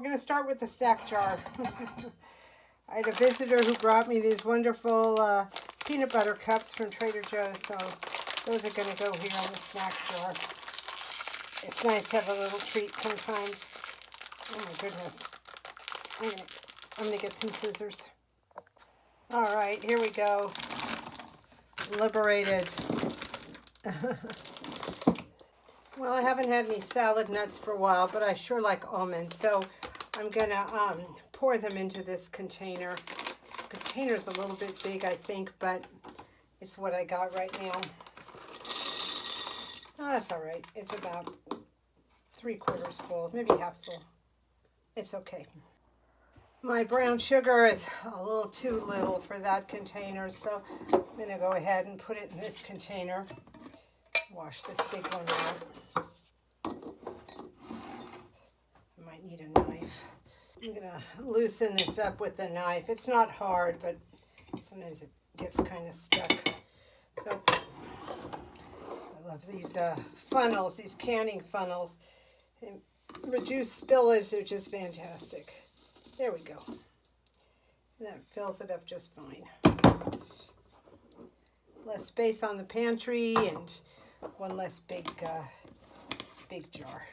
I'm going to start with the snack jar. I had a visitor who brought me these wonderful peanut butter cups from Trader Joe's, so those are going to go here in the snack jar. It's nice to have a little treat sometimes. Oh my goodness. I'm going to get some scissors. All right, here we go. Liberated. Well, I haven't had any salad nuts for a while, but I sure like almonds, so I'm going to pour them into this container. The container's a little bit big, I think, but it's what I got right now. Oh, that's all right. It's about 3/4 full, maybe half full. It's okay. My brown sugar is a little too little for that container, so I'm going to go ahead and put it in this container. Wash this big one out. I might need a knife. I'm going to loosen this up with the knife. It's not hard, but sometimes it gets kind of stuck. So I love these funnels, these canning funnels. They reduce spillage, which is fantastic. There we go. And that fills it up just fine. Less space on the pantry and one less big jar.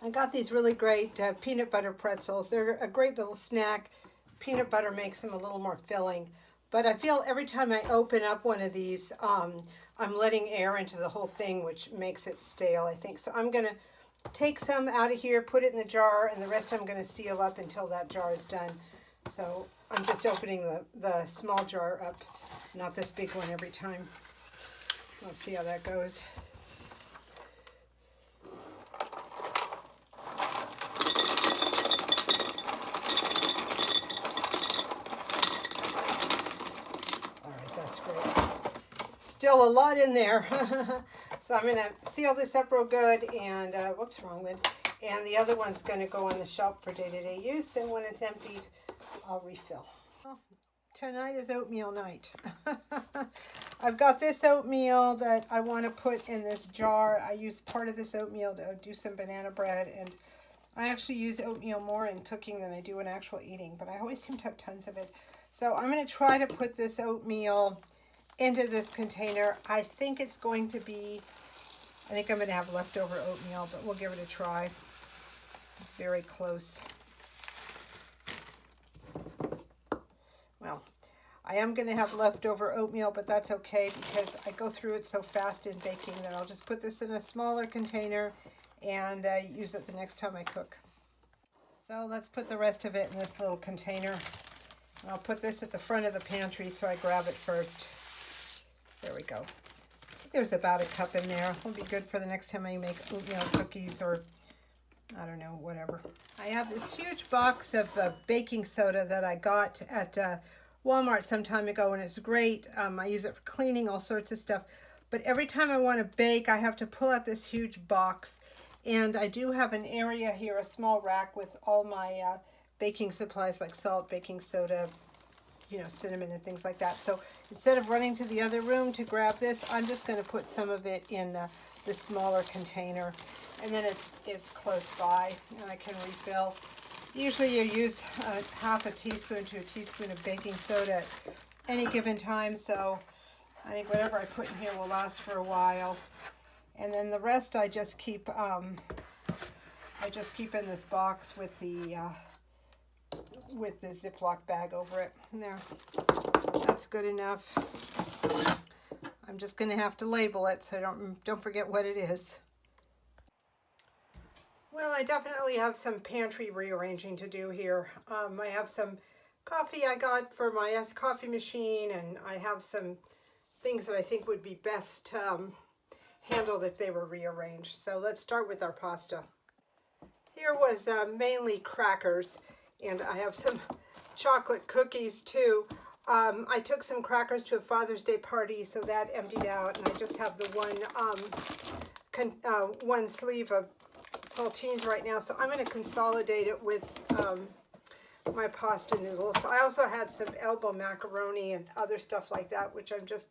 I got these really great peanut butter pretzels. They're a great little snack. Peanut butter makes them a little more filling. But I feel every time I open up one of these, I'm letting air into the whole thing, which makes it stale, I think. So I'm going to take some out of here, put it in the jar, and the rest I'm going to seal up until that jar is done. So I'm just opening the small jar up, not this big one every time. Let's see how that goes. All right, that's great. Still a lot in there. So I'm going to seal this up real good, and whoops, wrong lid. And the other one's going to go on the shelf for day-to-day use, and when it's emptied, I'll refill. Well, tonight is oatmeal night. I've got this oatmeal that I want to put in this jar. I use part of this oatmeal to do some banana bread, and I actually use oatmeal more in cooking than I do in actual eating, but I always seem to have tons of it. So I'm going to try to put this oatmeal into this container. I think it's going to be, I think I'm going to have leftover oatmeal, but we'll give it a try. It's very close. Well, I am going to have leftover oatmeal, but that's okay because I go through it so fast in baking that I'll just put this in a smaller container and use it the next time I cook. So let's put the rest of it in this little container. And I'll put this at the front of the pantry so I grab it first. There we go. I think there's about a cup in there. It'll be good for the next time I make oatmeal cookies or, I don't know, whatever. I have this huge box of baking soda that I got at Walmart some time ago, and it's great. I use it for cleaning all sorts of stuff. But every time I want to bake, I have to pull out this huge box. And I do have an area here, a small rack with all my baking supplies like salt, baking soda, cinnamon and things like that. So instead of running to the other room to grab this, I'm just going to put some of it in this smaller container, and then it's close by and I can refill. Usually you use half a teaspoon to a teaspoon of baking soda at any given time, so I think whatever I put in here will last for a while. And then the rest I just keep in this box with the Ziploc bag over it. And there, that's good enough. I'm just going to have to label it so don't forget what it is. Well, I definitely have some pantry rearranging to do here. I have some coffee I got for my coffee machine, and I have some things that I think would be best handled if they were rearranged. So let's start with our pasta. Here was mainly crackers, and I have some chocolate cookies too. I took some crackers to a Father's Day party, so that emptied out, and I just have the one sleeve of saltines right now. So I'm going to consolidate it with my pasta noodles. I also had some elbow macaroni and other stuff like that, which I'm just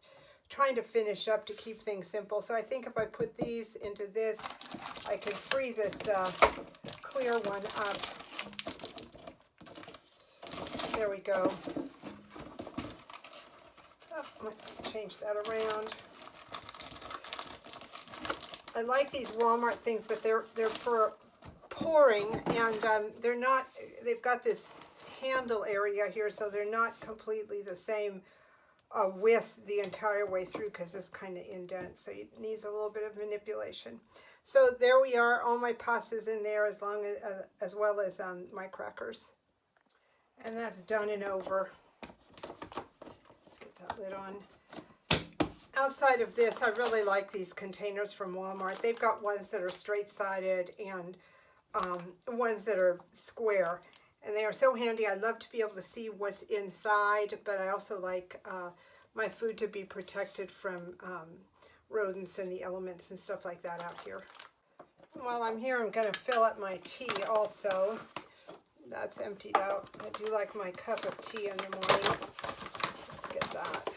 trying to finish up to keep things simple. So I think if I put these into this, I can free this clear one up we go. Oh, I'm going to change that around. I like these Walmart things, but they're for pouring, and they're not, they've got this handle area here, so they're not completely the same width the entire way through, because this kind of indents, so it needs a little bit of manipulation. So there we are, all my pastas in there, as well as my crackers. And that's done and over. Let's get that lid on. Outside of this, I really like these containers from Walmart. They've got ones that are straight-sided and ones that are square. And they are so handy. I love to be able to see what's inside, but I also like my food to be protected from rodents and the elements and stuff like that out here. While I'm here, I'm going to fill up my tea also. That's emptied out. I do like my cup of tea in the morning. Let's get that.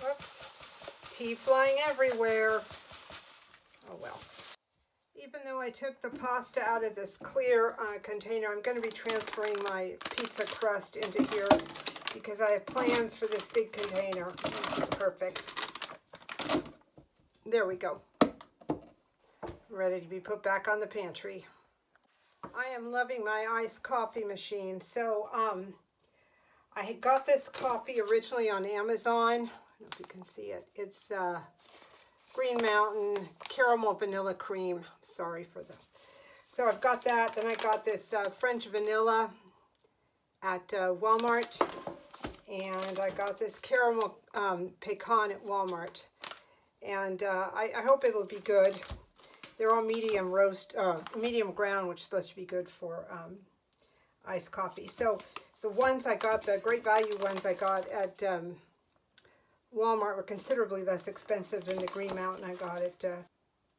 Whoops. Tea flying everywhere. Oh well. Even though I took the pasta out of this clear container, I'm going to be transferring my pizza crust into here because I have plans for this big container. This is perfect. There we go. Ready to be put back on the pantry. I am loving my iced coffee machine. So I got this coffee originally on Amazon. I don't know if you can see it. It's Green Mountain caramel vanilla cream. Sorry for the. So I've got that. Then I got this French vanilla at Walmart, and I got this caramel pecan at Walmart. And I hope it'll be good. They're all medium medium ground, which is supposed to be good for iced coffee. So the ones I got, the Great Value ones I got at Walmart, were considerably less expensive than the Green Mountain I got at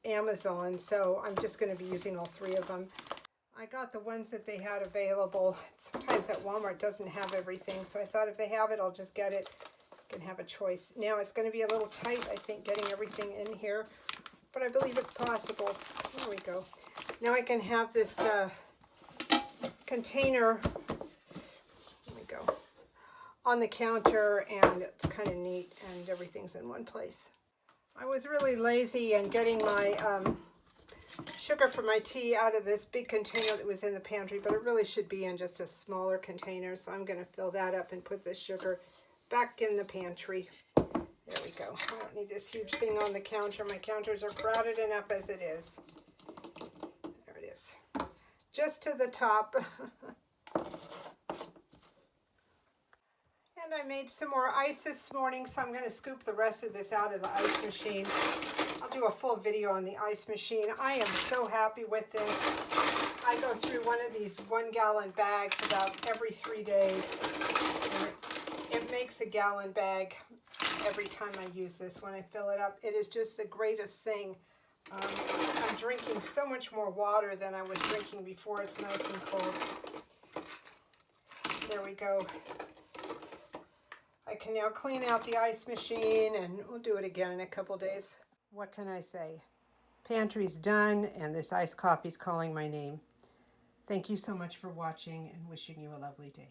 Amazon. So I'm just going to be using all three of them. I got the ones that they had available. Sometimes at Walmart doesn't have everything, so I thought if they have it, I'll just get it. I can have a choice. Now it's going to be a little tight, I think, getting everything in here, but I believe it's possible. There we go. Now I can have this container, there we go, on the counter, and it's kind of neat, and everything's in one place. I was really lazy in getting my sugar for my tea out of this big container that was in the pantry, but it really should be in just a smaller container, so I'm going to fill that up and put this sugar back in the pantry. There we go. I don't need this huge thing on the counter. My counters are crowded enough as it is. There it is. Just to the top. And I made some more ice this morning, so I'm going to scoop the rest of this out of the ice machine. I'll do a full video on the ice machine. I am so happy with this. I go through one of these 1-gallon bags about every 3 days. And it makes a gallon bag every time I use this when I fill it up. It is just the greatest thing. I'm drinking so much more water than I was drinking before. It's nice and cold. There we go. I can now clean out the ice machine, and we'll do it again in a couple days. What can I say? Pantry's done, and this iced coffee's calling my name. Thank you so much for watching, and wishing you a lovely day.